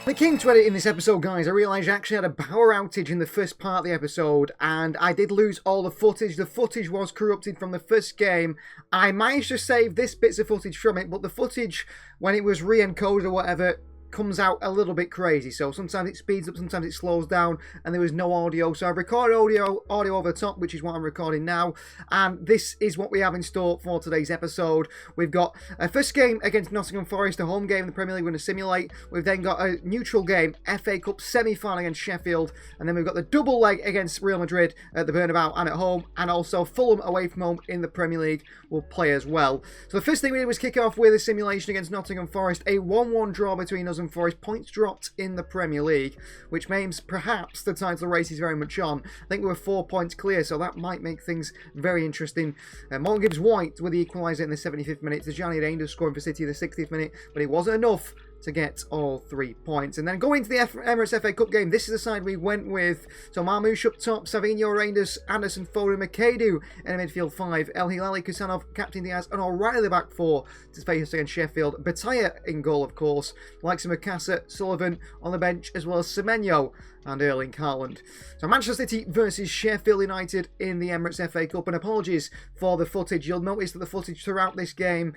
I came to edit in this episode, guys. I realised I actually had a power outage in the first part of the episode, and I did lose all the footage. The footage was corrupted from the first game. I managed to save this bits of footage from it, but the footage, when it was re-encoded or whatever, comes out a little bit crazy. So sometimes it speeds up, sometimes it slows down, and there was no audio. So I've recorded audio over the top, which is what I'm recording now. And this is what we have in store for today's episode. We've got a first game against Nottingham Forest, a home game in the Premier League we're going to simulate. We've then got a neutral game, FA Cup semi-final against Sheffield. And then we've got the double leg against Real Madrid at the Bernabeu and at home. And also Fulham away from home in the Premier League will play as well. So the first thing we did was kick off with a simulation against Nottingham Forest. A 1-1 draw between us and Forest, points dropped in the Premier League, which means perhaps the title race is very much on. I think we were 4 points clear, so that might make things very interesting. Morgan Gibbs-White with the equaliser in the 75th minute. Tijani Reinders scoring for City in the 60th minute, but it wasn't enough to get all 3 points. And then going to the Emirates FA Cup game, this is the side we went with. So Marmoush up top, Semenyo, Reinders, Anderson, Foden, McAdoo in a midfield 5, El Hilali, Kusanov, Captain Diaz, and O'Reilly back 4 to face against Sheffield. Bataya in goal, of course, likes of Makassar, Sullivan on the bench, as well as Semenyo and Erling Haaland. So Manchester City versus Sheffield United in the Emirates FA Cup. And apologies for the footage. You'll notice that the footage throughout this game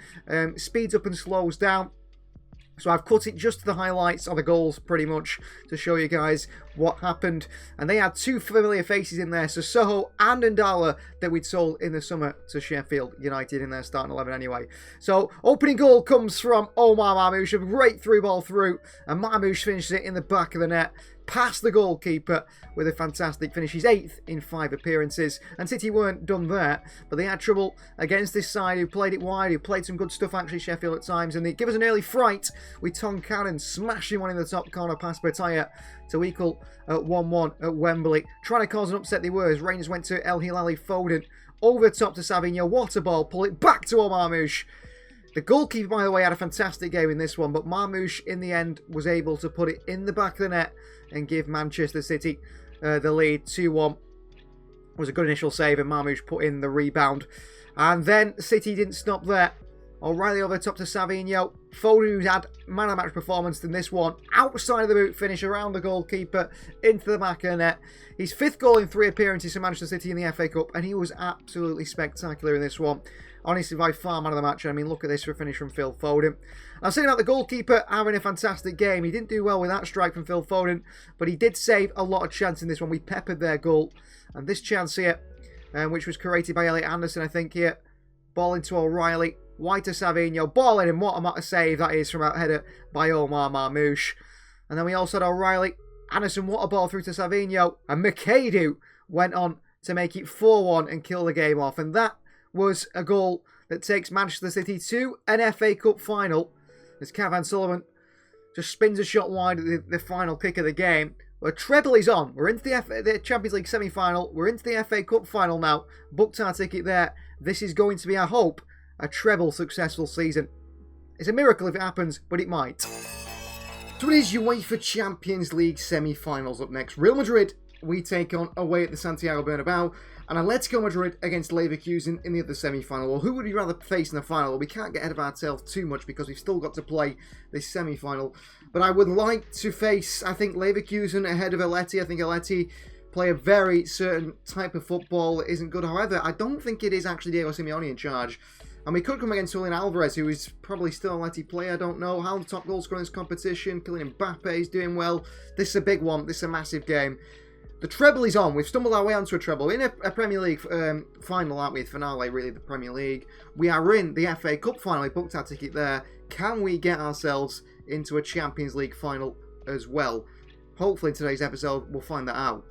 speeds up and slows down. So I've cut it just to the highlights of the goals, pretty much, to show you guys what happened. And they had 2 familiar faces in there, Sissoko and Ndala, that we'd sold in the summer to Sheffield United in their starting 11 anyway. So opening goal comes from Omar Marmoush, a great through ball through, and Marmoush finishes it in the back of the net, past the goalkeeper with a fantastic finish. He's 8th in 5 appearances, and City weren't done there, but they had trouble against this side who played it wide, who played some good stuff actually, Sheffield at times, and they give us an early fright with Tom Cannon smashing one in the top corner past Bataya to equal at 1-1 at Wembley. Trying to cause an upset they were, as Rangers went to El Hilali, Foden over the top to Savinho, what a ball, pull it back to Omar Marmoush. The goalkeeper, by the way, had a fantastic game in this one, but Marmoush, in the end, was able to put it in the back of the net and give Manchester City the lead 2-1. It was a good initial save, and Marmoush put in the rebound. And then City didn't stop there. O'Reilly over the top to Savinho. Foden, who's had man-of-the-match performance in this one, outside of the boot finish around the goalkeeper into the back of the net. His 5th goal in 3 appearances for Manchester City in the FA Cup, and he was absolutely spectacular in this one. Honestly, by far man of the match. I mean, look at this for a finish from Phil Foden. I'm saying about the goalkeeper having a fantastic game. He didn't do well with that strike from Phil Foden, but he did save a lot of chance in this one. We peppered their goal. And this chance here, which was created by Elliot Anderson, I think here. Ball into O'Reilly. White to Savinho. Ball in, and what a save that is from out header by Omar Marmoush. And then we also had O'Reilly. Anderson, what a ball through to Savinho. And McAdoo went on to make it 4-1 and kill the game off. And that was a goal that takes Manchester City to an FA Cup final, as Cavan Sullivan just spins a shot wide at the final kick of the game. Well, treble is on. We're into the Champions League semi-final. We're into the FA Cup final now. Booked our ticket there. This is going to be, I hope, a treble successful season. It's a miracle if it happens, but it might. So it is UEFA Champions League semi-finals up next. Real Madrid we take on away at the Santiago Bernabeu, and Atletico Madrid against Leverkusen in the other semi-final. Well, who would you rather face in the final? Well, we can't get ahead of ourselves too much because we've still got to play this semi-final. But I would like to face, I think, Leverkusen ahead of Atleti. I think Atleti play a very certain type of football that isn't good. However, I don't think it is actually Diego Simeone in charge. And we could come against Julian Alvarez, who is probably still a Atleti player, I don't know. Haaland, top goal scorer in this competition. Kylian Mbappe is doing well. This is a big one. This is a massive game. The treble is on. We've stumbled our way onto a treble. We're in a Premier League final, aren't we? Finale, really, the Premier League. We are in the FA Cup final. We booked our ticket there. Can we get ourselves into a Champions League final as well? Hopefully in today's episode, we'll find that out.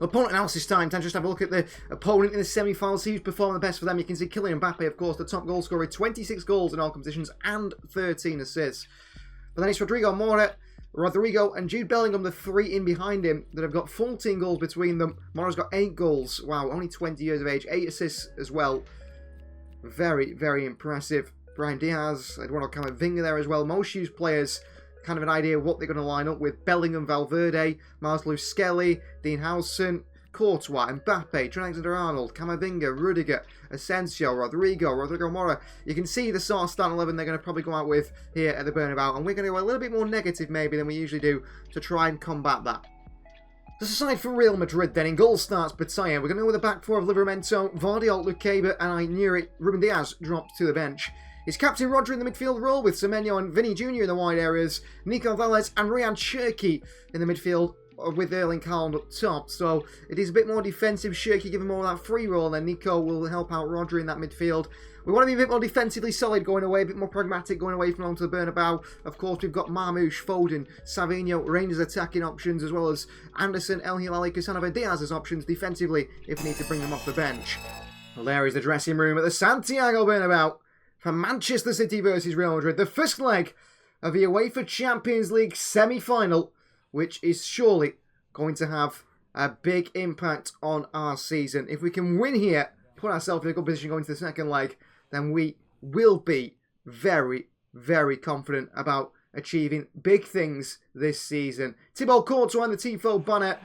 Opponent analysis time. Time to just have a look at the opponent in the semi-final. See who's performing the best for them. You can see Kylian Mbappe, of course, the top goal scorer, 26 goals in all competitions and 13 assists. But then it's Rodrigo and Jude Bellingham, the 3 in behind him, that have got 14 goals between them. Mora's got 8 goals. Wow, only 20 years of age. 8 assists as well. Very, very impressive. Brahim Diaz, Eduardo Camavinga there as well. Most used players, kind of an idea of what they're going to line up with. Bellingham, Valverde, Marcelo Skelly, Dean Howson, Courtois, Mbappe, Trent Alexander-Arnold, Camavinga, Rudiger, Asensio, Rodrigo Mora. You can see the sort of starting 11 they're going to probably go out with here at the Bernabeu, and we're going to go a little bit more negative maybe than we usually do to try and combat that. Just aside from Real Madrid then, in goal starts Bataille. We're going to go with a back four of Livramento, Vardiol, Lukeba, and I knew it. Ruben Diaz dropped to the bench. It's Captain Rodri in the midfield role with Semenyo and Vinny Jr. in the wide areas, Nico Velez and Ryan Cherki in the midfield with Erling Haaland up top. So it is a bit more defensive. Cherki giving more of that free role, and Nico will help out Rodri in that midfield. We want to be a bit more defensively solid going away, a bit more pragmatic going away from onto the Bernabeu. Of course, we've got Marmoush, Foden, Savinho, Rangers attacking options, as well as Anderson, El Hilali, Casanova, Diaz as options defensively if we need to bring them off the bench. Well, there is the dressing room at the Santiago Bernabeu for Manchester City versus Real Madrid. The first leg of the UEFA Champions League semi-final, which is surely going to have a big impact on our season. If we can win here, put ourselves in a good position going to the second leg, then we will be very, very confident about achieving big things this season. Thibaut Courtois and the Tifo banner.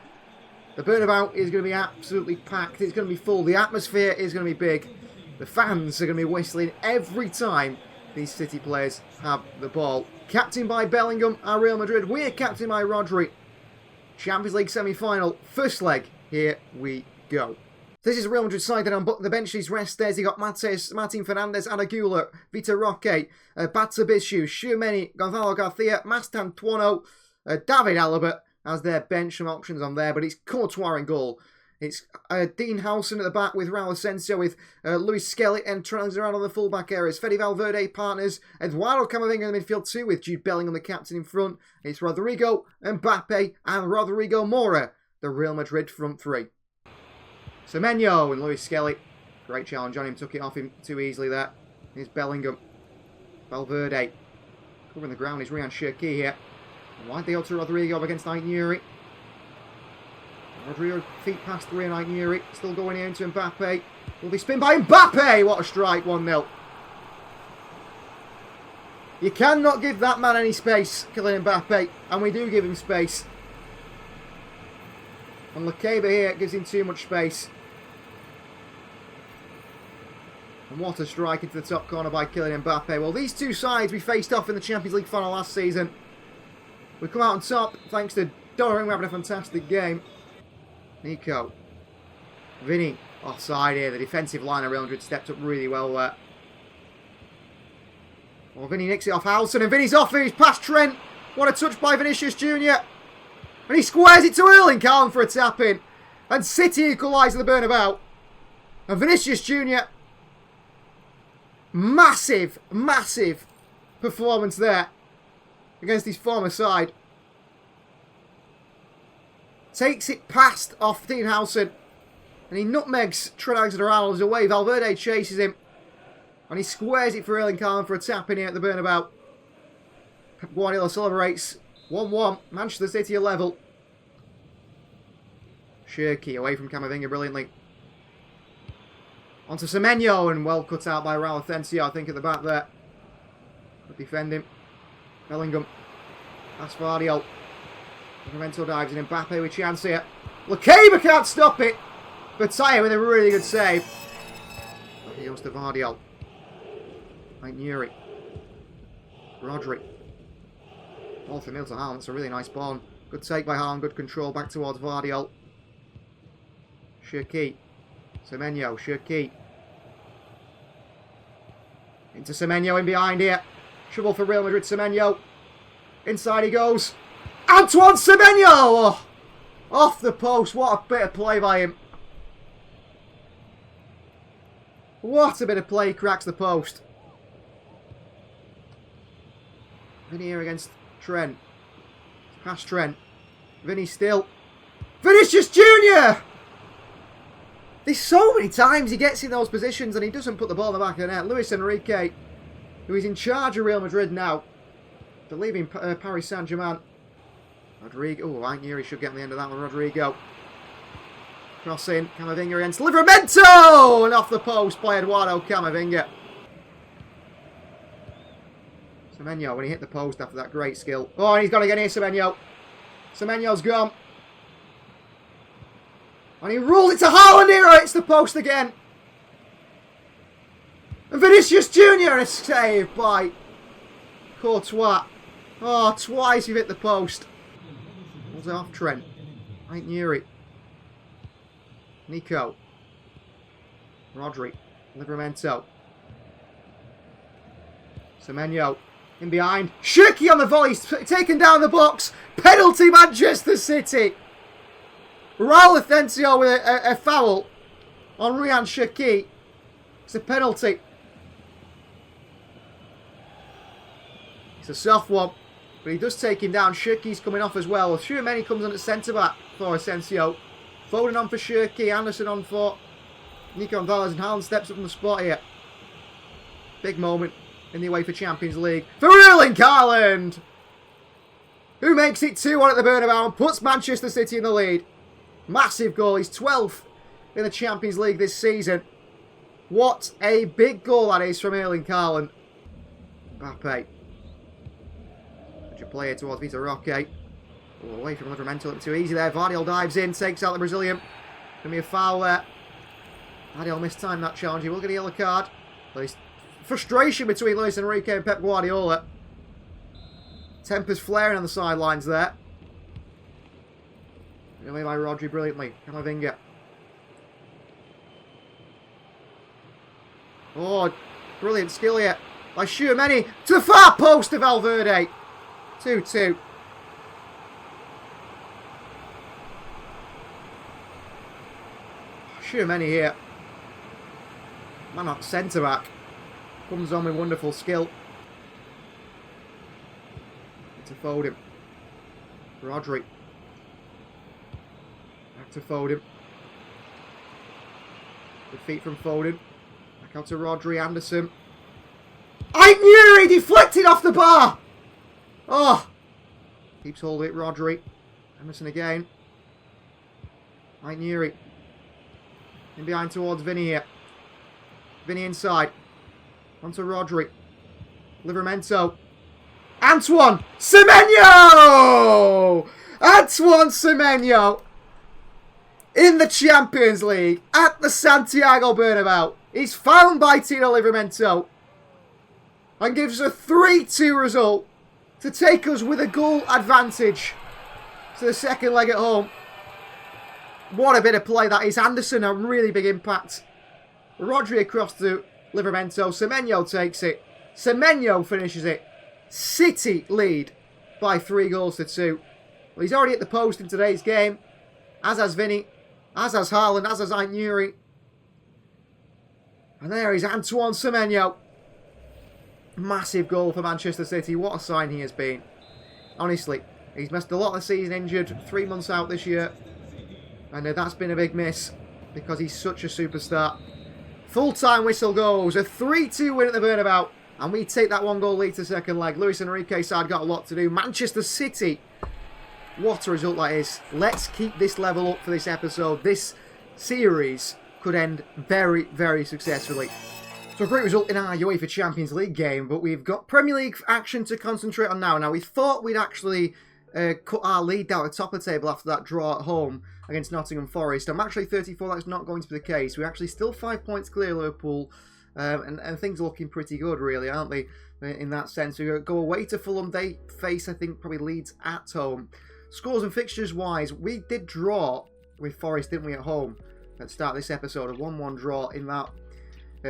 The Bernabeu is going to be absolutely packed. It's going to be full. The atmosphere is going to be big. The fans are going to be whistling every time these City players have the ball. Captained by Bellingham, our Real Madrid. We're captained by Rodri. Champions League semi-final. First leg. Here we go. This is Real Madrid side, and on the bench these rest days. You got Martin Fernandes, Adagula, Vitor Roque, Batsabishu, Semenyo, Gonzalo Garcia, Mastantuono, David Alaba as their bench. Some options on there, but it's Courtois in goal. It's Dean Howson at the back with Raul Asensio, with Luis Skelly and Trent Alexander-Arnold on the full-back areas. Fede Valverde partners. Eduardo Camavinga in the midfield too, with Jude Bellingham, the captain, in front. It's Rodrigo, Mbappe, and Rodrigo Mora, the Real Madrid front three. Semenyo and Luis Skelly. Great challenge on him. Took it off him too easily there. Here's Bellingham. Valverde. Covering the ground is Ryan Cherki here. Wide deal to Rodrigo against Aït-Nouri. Rodrigo feet past three and Aït-Nouri. Still going here into Mbappe. Will be spinned by Mbappe. What a strike. 1-0. You cannot give that man any space, Kylian Mbappe. And we do give him space. And Lukeba here gives him too much space. And what a strike into the top corner by Kylian Mbappe. Well, these two sides we faced off in the Champions League final last season. We come out on top thanks to Donnarumma having a fantastic game. Nico. Vinny. Offside here. The defensive line of Real Madrid stepped up really well there. Well, Vinny nicks it off Howson, and Vinny's off. He's past Trent. What a touch by Vinicius Jr. And he squares it to Erling Haaland for a tap-in. And City equalise the Bernabeu. And Vinicius Jr. Massive, massive performance there against his former side. Takes it past off Dean Howson. And he nutmegs Trent Alexander-Arnold away. Valverde chases him. And he squares it for Erling Haaland for a tap-in here at the Bernabeu. Pep Guardiola celebrates. 1-1. Manchester City are level. Cherki away from Camavinga brilliantly. Onto Semenyo, and well cut out by Raul Asensio, I think, at the back there. Good defend him. Bellingham. That's Vardiol. Livramento dives in. Mbappe with chance here. Lukeba can't stop it. Bataille with a really good save. He goes to Vardiol. Aït-Nouri. Rodri. Ball from Milton Haaland. That's a really nice ball. Good take by Haaland. Good control. Back towards Vardiol. Cherki. Semenyo. Cherki. Into Semenyo in behind here. Trouble for Real Madrid. Semenyo. Inside he goes. Antoine Semenyo! Oh, off the post. What a bit of play by him. What a bit of play. He cracks the post. Vinny here against Trent. Past Trent. Vinny still. Vinicius Jr! There's so many times he gets in those positions and he doesn't put the ball in the back of the net. Luis Enrique, who is in charge of Real Madrid now, to leaving Paris Saint-Germain. Rodrigo. Oh, Aït-Nouri should get on the end of that one. Rodrigo. Cross in. Camavinga against Livramento! And off the post by Eduardo Camavinga. Semenyo, when he hit the post after that great skill. Oh, and he's got to get near Semenyo. Semenyo's gone. And he rolled it to Haaland here. It's the post again. And Vinicius Jr. a save by Courtois. Oh, twice you've hit the post. Pulls it off Trent. Right, Yuri. Nico. Rodri. Livramento. Semenyo. In behind. Shirky on the volley. Taken down the box. Penalty Manchester City. Raul Athensio with a foul on Ryan Shirky. It's a penalty. It's a soft one. But he does take him down. Shirky's coming off as well. Semenyo comes on at centre-back for Asensio. Foden on for Shirky. Anderson on for Nico Gonzalez. And Haaland steps up from the spot here. Big moment in the UEFA Champions League for Erling Haaland, who makes it 2-1 at the Bernabeu and puts Manchester City in the lead. Massive goal. He's 12th in the Champions League this season. What a big goal that is from Erling Haaland. Mbappe. Player towards Vitor Roque. Oh, away from Livramento, a little too easy there. Vardiol dives in, takes out the Brazilian. Gonna be a foul there. Vardiol mistimed that challenge. He will get a yellow card. There's frustration between Luis Enrique and Pep Guardiola. Tempers flaring on the sidelines there. Away by Rodri brilliantly. Camavinga. Oh, brilliant skill here by Semenyo to the far post of Valverde. 2-2. Semenyo here. Man up centre back. Comes on with wonderful skill. To Foden. Rodri. Back to Foden. Good feet from Foden. Back out to Rodri. Anderson. I knew he deflected off the bar. Oh! Keeps hold of it, Rodri. Emerson again. Right, Yuri. In behind towards Vinny here. Vinny inside. Onto Rodri. Livramento. Antoine Semenyo! Antoine Semenyo! In the Champions League at the Santiago Bernabeu. He's found by Tino Livramento. And gives a 3-2 result to take us with a goal advantage to the second leg at home. What a bit of play that is. Anderson, a really big impact. Rodri across to Livramento. Semenyo takes it. Semenyo finishes it. City lead by 3-2. Well, he's already at the post in today's game. As has Vinny. As has Haaland. As has Yuri. And there is Antoine Semenyo. Massive goal for Manchester City. What a sign he has been. Honestly, he's missed a lot of the season injured. 3 months out this year. And that's been a big miss because he's such a superstar. Full-time whistle goes. A 3-2 win at the Bernabeu. And we take that 1-goal lead to second leg. Luis Enrique's side got a lot to do. Manchester City. What a result that is. Let's keep this level up for this episode. This series could end very, very successfully. So a great result in our UEFA Champions League game, but we've got Premier League action to concentrate on now. Now, we thought we'd actually cut our lead down at the top of the table after that draw at home against Nottingham Forest. I'm actually 34, that's not going to be the case. We're actually still 5 points clear of Liverpool, and things are looking pretty good, really, aren't they, in that sense. We go away to Fulham. They face, I think, probably Leeds at home. Scores and fixtures-wise, we did draw with Forest, didn't we, at home at the start of this episode. A 1-1 draw in that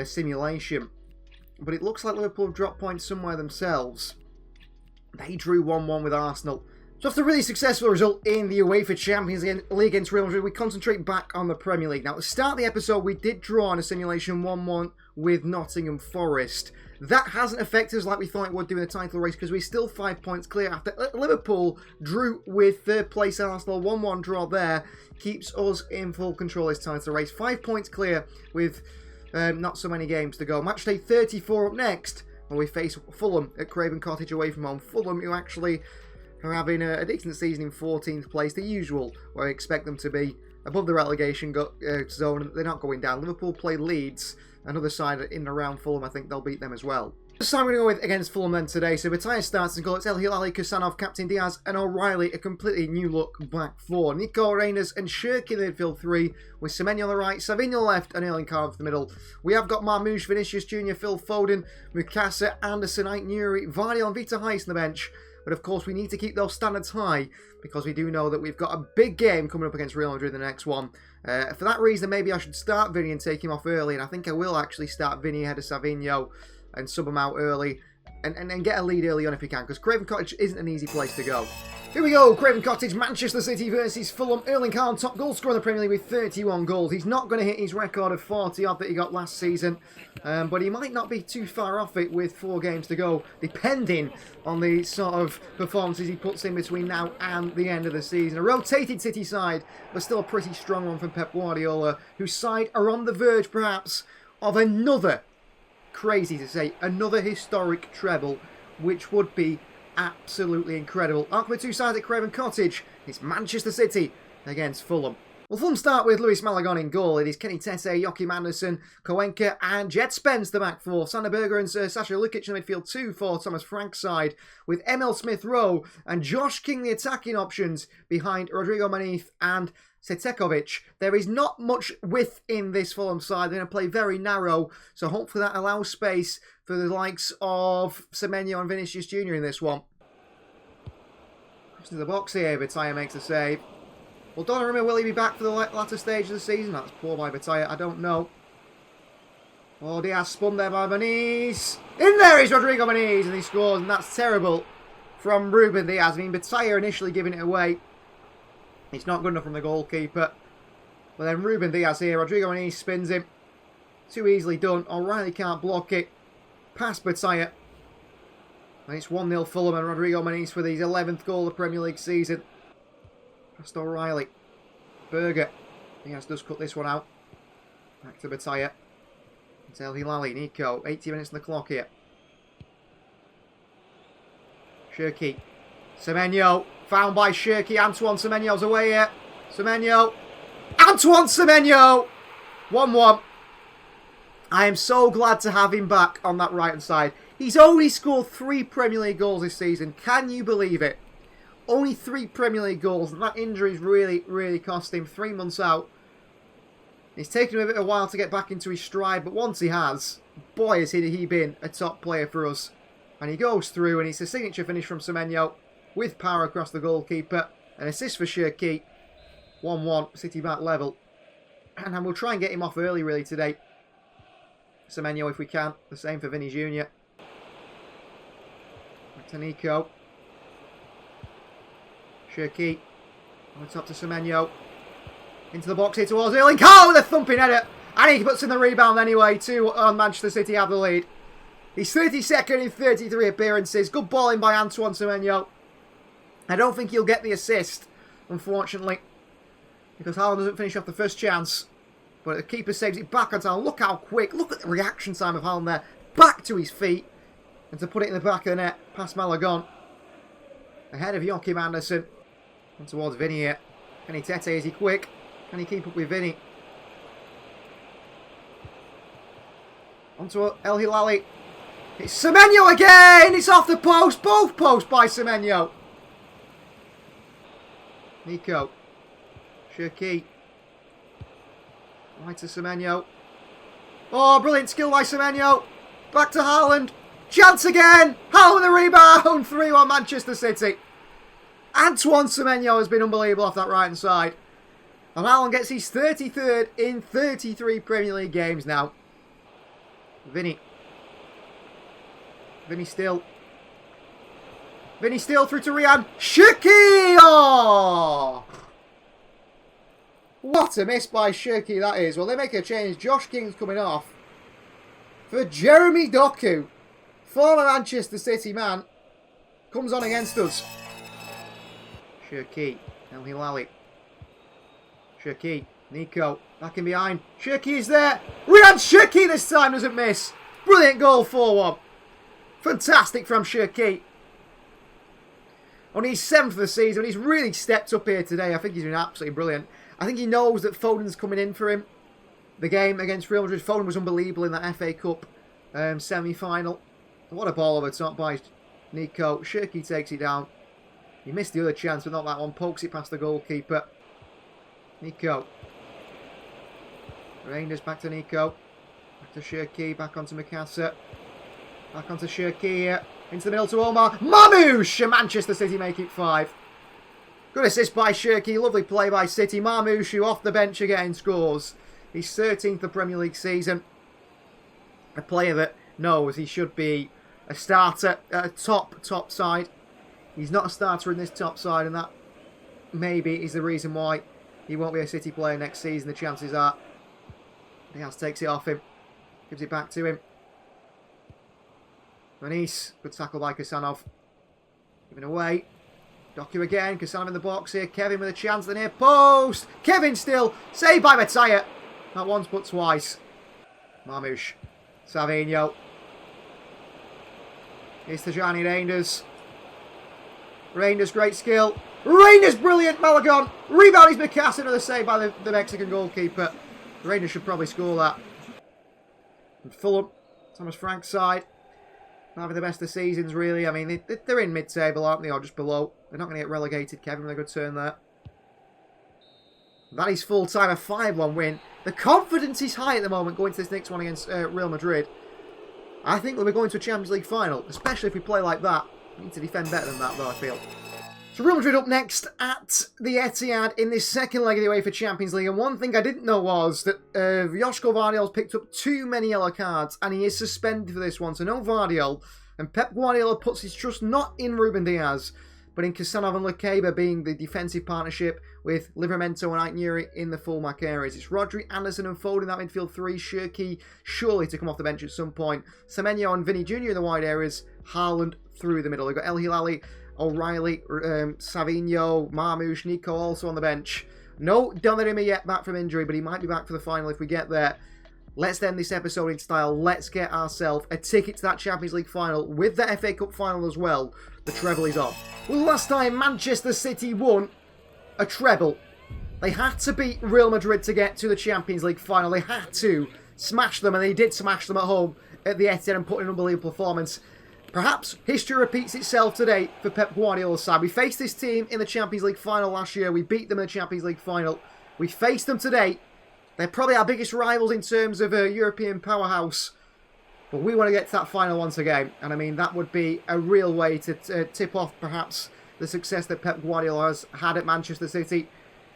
simulation, but it looks like Liverpool have dropped points somewhere themselves. They drew 1-1 with Arsenal. So after a really successful result in the UEFA Champions League against Real Madrid, we concentrate back on the Premier League. Now, at the start of the episode, we did draw in a simulation 1-1 with Nottingham Forest. That hasn't affected us like we thought it would do in the title race because we're still 5 points clear after Liverpool drew with third place Arsenal. 1-1 draw there keeps us in full control of this title race. 5 points clear with not so many games to go. Match day 34 up next, when we face Fulham at Craven Cottage away from home. Fulham, who actually are having a decent season in 14th place, the usual, where I expect them to be above the relegation zone. They're not going down. Liverpool play Leeds, another side in and around Fulham. I think they'll beat them as well. So I'm going to go with against Fulham then today. So Matthias starts in goal. It's El Hilali, Kusanov, Captain Diaz and O'Reilly. A completely new look back four. Nico Reyners and Shirky in the midfield three. With Semenyo on the right, Savinho on the left and Erling Haaland for the middle. We have got Marmoush, Vinicius Jr., Phil Foden, Mukasa, Anderson, Ait Nuri, Vardy and Vita Heist on the bench. But of course we need to keep those standards high because we do know that we've got a big game coming up against Real Madrid in the next one. For that reason maybe I should start Vinny and take him off early. And I think I will actually start Vinny ahead of Savinho and sub him out early and get a lead early on if we can, because Craven Cottage isn't an easy place to go. Here we go, Craven Cottage, Manchester City versus Fulham. Erling Haaland, top goal scorer in the Premier League with 31 goals. He's not going to hit his record of 40-odd that he got last season, but he might not be too far off it with 4 games to go, depending on the sort of performances he puts in between now and the end of the season. A rotated City side, but still a pretty strong one from Pep Guardiola, whose side are on the verge, perhaps, of another, crazy to say, another historic treble, which would be absolutely incredible. Up with 2 sides at Craven Cottage. It's Manchester City against Fulham. Well, Fulham start with Luis Malagon in goal. It is Kenny Tete, Joachim Andersen, Koenka and Jet Spence the back four. Sander Berger and Sasha Lukic in the midfield 2 for Thomas Frank's side, with Emil Smith-Rowe and Josh King the attacking options behind Rodrigo Manif and Setekovic. There is not much width in this Fulham side. They're going to play very narrow, so hopefully that allows space for the likes of Semenyo and Vinicius Jr. in this one. To the box here, Bataya makes a save. Well, Donnarumma, will he be back for the latter stage of the season? That's poor by Bataya, I don't know. Oh, Diaz spun there by Maniz. In there is Rodrigo Maniz, and he scores, and that's terrible from Ruben Diaz. I mean, Bataya initially giving it away. It's not good enough from the goalkeeper. But then Ruben Diaz here, Rodrigo Maniz spins him. Too easily done. O'Reilly can't block it. Past Bataya. And it's 1-0 Fulham and Rodrigo Maniz for his 11th goal of the Premier League season. Past O'Reilly. Berger. Diaz does cut this one out. Back to Bataya. It's El Hilali. Nico. 80 minutes on the clock here. Shirky. Semenyo. Found by Shirky. Antoine Semenyo's away here. Semenyo. Antoine Semenyo! 1-1. I am so glad to have him back on that right-hand side. He's only scored 3 Premier League goals this season. Can you believe it? Only 3 Premier League goals. And that injury's really, really cost him. 3 months out. It's taken him a bit of a while to get back into his stride. But once he has, boy, has he been a top player for us. And he goes through, and it's a signature finish from Semenyo with power across the goalkeeper. An assist for Shirky. 1-1, City back level. And we'll try and get him off early, really, today. Semenyo if we can. The same for Vinny Jr. Back to Nico. Shirky. On top to Semenyo. Into the box here towards Erling Haaland with a thumping header. And he puts in the rebound anyway to Manchester City have the lead. He's 32nd in 33 appearances. Good balling by Antoine Semenyo. I don't think he'll get the assist, unfortunately, because Haaland doesn't finish off the first chance. But the keeper saves it back on time. Look how quick. Look at the reaction time of Haaland there. Back to his feet. And to put it in the back of the net. Past Malagon. Ahead of Joachim Andersen. And towards Vinny here. Kenny Tete, is he quick? Can he keep up with Vinny? Onto El Hilali. It's Semenyo again! It's off the post. Both posts by Semenyo. Nico. Shirky. Right to Semenyo. Oh, brilliant skill by Semenyo. Back to Haaland. Chance again. Haaland the rebound. 3-1 Manchester City. Antoine Semenyo has been unbelievable off that right-hand side. And Haaland gets his 33rd in 33 Premier League games now. Vinny. Vinny still. Vinny still through to Rian. Shirky! Oh! What a miss by Shirky that is. Well, they make a change. Josh King's coming off for Jeremy Doku. Former Manchester City man. Comes on against us. Shirky. El Hilali. Shirky. Nico. Back in behind. Shirky is there. Rian Shirky this time doesn't miss. Brilliant goal, 4-1. Fantastic from Shirky. On his 7th of the season, he's really stepped up here today. I think he's been absolutely brilliant. I think he knows that Foden's coming in for him. The game against Real Madrid, Foden was unbelievable in that FA Cup semi-final. What a ball over top by Nico. Shirky takes it down. He missed the other chance, but not that one. Pokes it past the goalkeeper. Nico. Rangers back to Nico. Back to Shirky. Back onto Mikasa. Back onto Shirky. Into the middle to Omar. Marmoush! Manchester City make it 5. Good assist by Shirky. Lovely play by City. Marmoush, who off the bench again scores. His 13th of Premier League season. A player that knows he should be a starter at a top side. He's not a starter in this top side, and that maybe is the reason why he won't be a City player next season. The chances are Diaz takes it off him, gives it back to him. Manice, good tackle by Kasanov. Giving away. Doku again, Kasanov in the box here. Kevin with a chance, the near post. Kevin still, saved by Mataya. Not once but twice. Marmoush. Semenyo. Here's Tajani Reinders. Reinders, great skill. Reinders, brilliant. Malagon. Rebound is Mikasa. Another save by the Mexican goalkeeper. Reinders should probably score that. And Fulham, Thomas Frank's side. Not having the best of seasons, really. I mean, they're in mid-table, aren't they? Or just below. They're not going to get relegated. Kevin with a good turn there. That is full-time, a 5-1 win. The confidence is high at the moment going to this next one against Real Madrid. I think we'll be going to a Champions League final, especially if we play like that. We need to defend better than that, though, I feel. So Real Madrid up next at the Etihad in this second leg of the UEFA Champions League. And one thing I didn't know was that Joško Vardiol's picked up too many yellow cards, and he is suspended for this one. So no Vardiol, and Pep Guardiola puts his trust not in Ruben Diaz, but in Kasanov and Lekeba being the defensive partnership with Livramento and Aitnuri in the fullback areas. It's Rodri, Anderson and Foden in that midfield 3. Shirky surely to come off the bench at some point. Semenyo and Vinny Jr. in the wide areas. Haaland through the middle. We've got El Hilali, O'Reilly, Savinho, Marmoush, Nico also on the bench. No Donnarumma yet back from injury, but he might be back for the final if we get there. Let's end this episode in style. Let's get ourselves a ticket to that Champions League final with the FA Cup final as well. The treble is on. Well, last time Manchester City won a treble, they had to beat Real Madrid to get to the Champions League final. They had to smash them, and they did smash them at home at the Etihad and put in an unbelievable performance. Perhaps history repeats itself today for Pep Guardiola's side. We faced this team in the Champions League final last year. We beat them in the Champions League final. We faced them today. They're probably our biggest rivals in terms of a European powerhouse. But we want to get to that final once again. And I mean, that would be a real way to tip off perhaps the success that Pep Guardiola has had at Manchester City.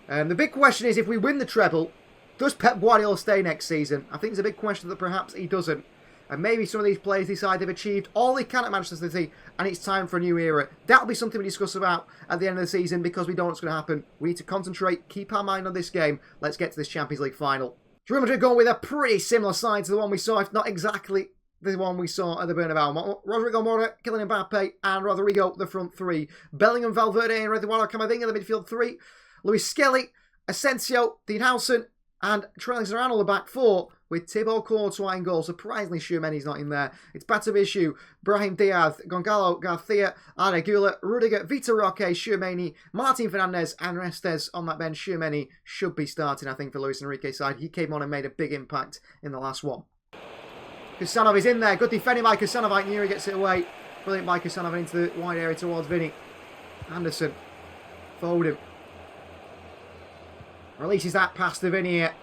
The big question is, if we win the treble, does Pep Guardiola stay next season? I think it's a big question that perhaps he doesn't. And maybe some of these players decide they've achieved all they can at Manchester City and it's time for a new era. That'll be something we discuss about at the end of the season because we don't know what's going to happen. We need to concentrate, keep our mind on this game. Let's get to this Champions League final. Real Madrid going with a pretty similar side to the one we saw, if not exactly the one we saw at the Bernabeu. Rodrigo Mora, Kylian Mbappe and Rodrigo, the front 3. Bellingham, Valverde and Eduardo Camavinga, the midfield 3. Luis Skelly, Asensio, Dean Howson and Trent Alexander-Arnold, the back 4. With Thibaut Courtois in goal. Surprisingly, Tchouameni's not in there. It's Batavishu, Brahim Diaz, Gonzalo Garcia, Arda Güler, Rudiger, Vitor Roque, Tchouameni, Martin Fernandes, and Restes on that bench. Tchouameni should be starting, I think, for Luis Enrique's side. He came on and made a big impact in the last one. Kasanov is in there. Good defending by Kasanov. Aitnuri gets it away. Brilliant by Kasanov into the wide area towards Vinny. Anderson. Foden. Releases that pass to Vinny here.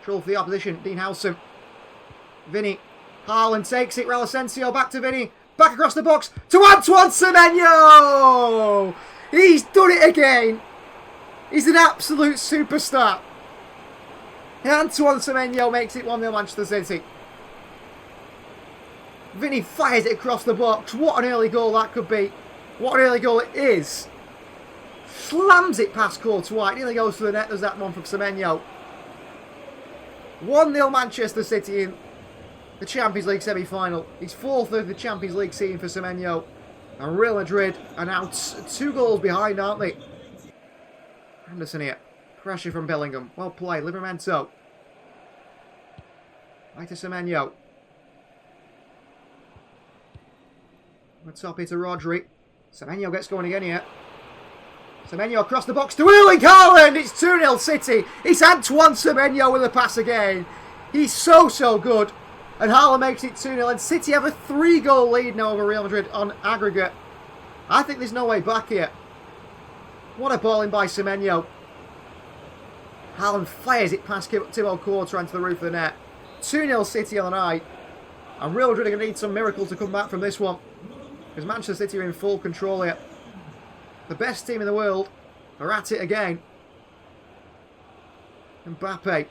Trouble for the opposition. Dean Howson. Vinny. Haaland takes it. Raul Asensio back to Vinny. Back across the box to Antoine Semenyo! He's done it again. He's an absolute superstar. Antoine Semenyo makes it 1-0 Manchester City. Vinny fires it across the box. What an early goal that could be. What an early goal it is. Slams it past Courtois. It nearly goes to the net. There's that one from Semenyo. 1-0 Manchester City in the Champions League semi-final. He's 4th of the Champions League scene for Semenyo. And Real Madrid are now 2 goals behind, aren't they? Anderson here. Pressure from Bellingham. Well played. Livramento. Right to Semenyo. Let's top it to Rodri. Semenyo gets going again here. Semenyo across the box to Erling Haaland. It's 2-0 City. It's Antoine Semenyo with a pass again. He's so good. And Haaland makes it 2-0. And City have a 3-goal lead now over Real Madrid on aggregate. I think there's no way back here. What a ball in by Semenyo. Haaland fires it past Thibaut Courtois into the roof of the net. 2-0 City on the night. And Real Madrid are going to need some miracle to come back from this one. Because Manchester City are in full control here. The best team in the world are at it again. Mbappe.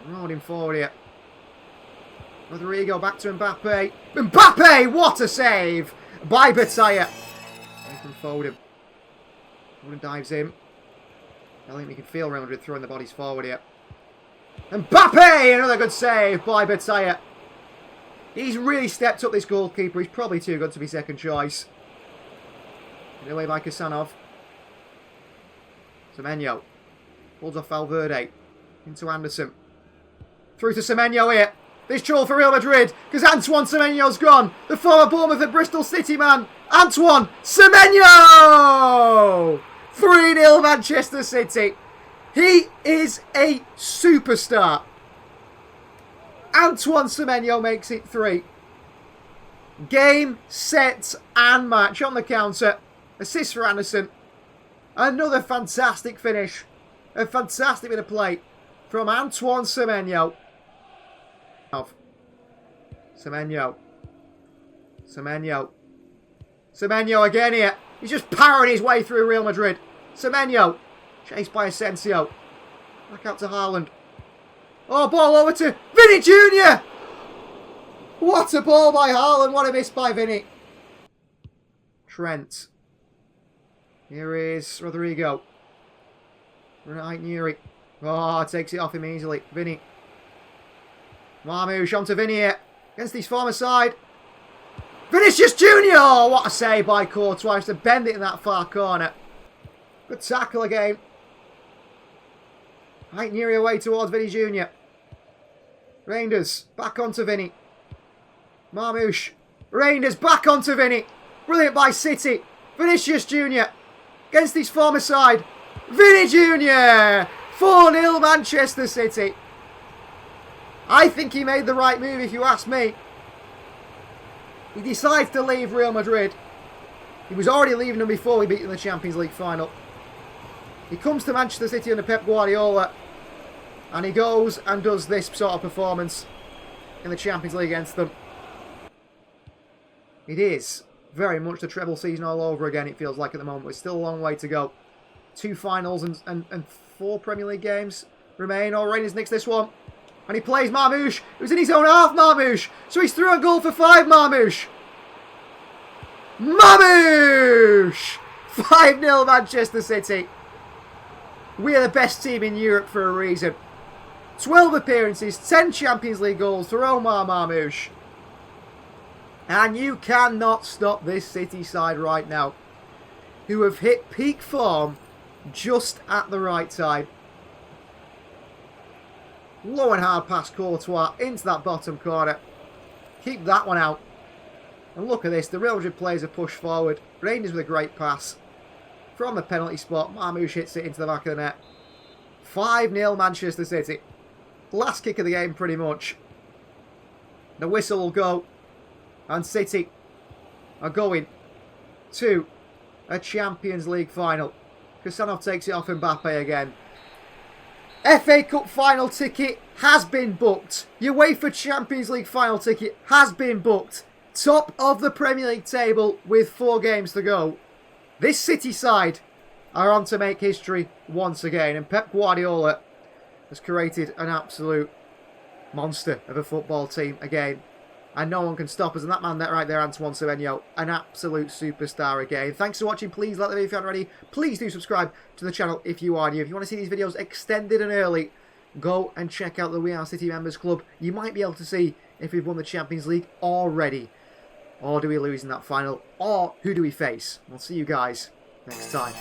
Rolling forward here. Rodrigo back to Mbappe. Mbappe! What a save by Bataya. From Foden. Foden dives in. I think we can feel Real Madrid throwing the bodies forward here. Mbappe! Another good save by Bataya. He's really stepped up, this goalkeeper. He's probably too good to be second choice. Get away by Kasanov. Semenyo. Pulls off Valverde. Into Anderson. Through to Semenyo here. This trouble for Real Madrid, because Antoine Semenyo's gone. The former Bournemouth and Bristol City man, Antoine Semenyo! 3-0 Manchester City. He is a superstar. Antoine Semenyo makes it 3. Game, set, and match on the counter. Assist for Anderson. Another fantastic finish. A fantastic bit of play from Antoine Semenyo. Semenyo. Semenyo. Semenyo again here. He's just powering his way through Real Madrid. Semenyo. Chased by Asensio. Back out to Haaland. Oh, ball over to Vinny Jr. What a ball by Haaland. What a miss by Vinny. Trent. Here is Rodrigo. Right, Nuri. Oh, takes it off him easily. Vinny. Marmoush onto Vinny here. Against his former side. Vinicius Jr. Oh, what a save by Courtois to bend it in that far corner. Good tackle again. Right, Nuri away towards Vinny Jr. Reinders back onto Vinny. Marmoush. Reinders back onto Vinny. Brilliant by City. Vinicius Jr. Against his former side. Vinny Jr. 4-0 Manchester City. I think he made the right move, if you ask me. He decides to leave Real Madrid. He was already leaving them before we beat them in the Champions League final. He comes to Manchester City under Pep Guardiola. And he goes and does this sort of performance in the Champions League against them. It is very much the treble season all over again, it feels like at the moment. There's still a long way to go. 2 finals and 4 Premier League games remain. Oh, Rangers nicks this one. And he plays Marmoush. It was in his own half, Marmoush. So he's through a goal for 5, Marmoush. Marmoush! 5-0 Manchester City. We are the best team in Europe for a reason. 12 appearances, 10 Champions League goals for Omar Marmoush. And you cannot stop this City side right now, who have hit peak form just at the right time. Low and hard past Courtois into that bottom corner. Keep that one out. And look at this, the Real Madrid players are pushed forward. Reinders with a great pass. From the penalty spot, Marmoush hits it into the back of the net. 5-0 Manchester City. Last kick of the game pretty much. The whistle will go. And City are going to a Champions League final. Kasanov takes it off Mbappe again. FA Cup final ticket has been booked. UEFA Champions League final ticket has been booked. Top of the Premier League table with 4 games to go. This City side are on to make history once again. And Pep Guardiola has created an absolute monster of a football team again. And no one can stop us. And that man right there, Antoine Semenyo, an absolute superstar again. Thanks for watching. Please like the video if you haven't already. Please do subscribe to the channel if you are new. If you want to see these videos extended and early, go and check out the We Are City Members Club. You might be able to see if we've won the Champions League already. Or do we lose in that final? Or who do we face? We'll see you guys next time.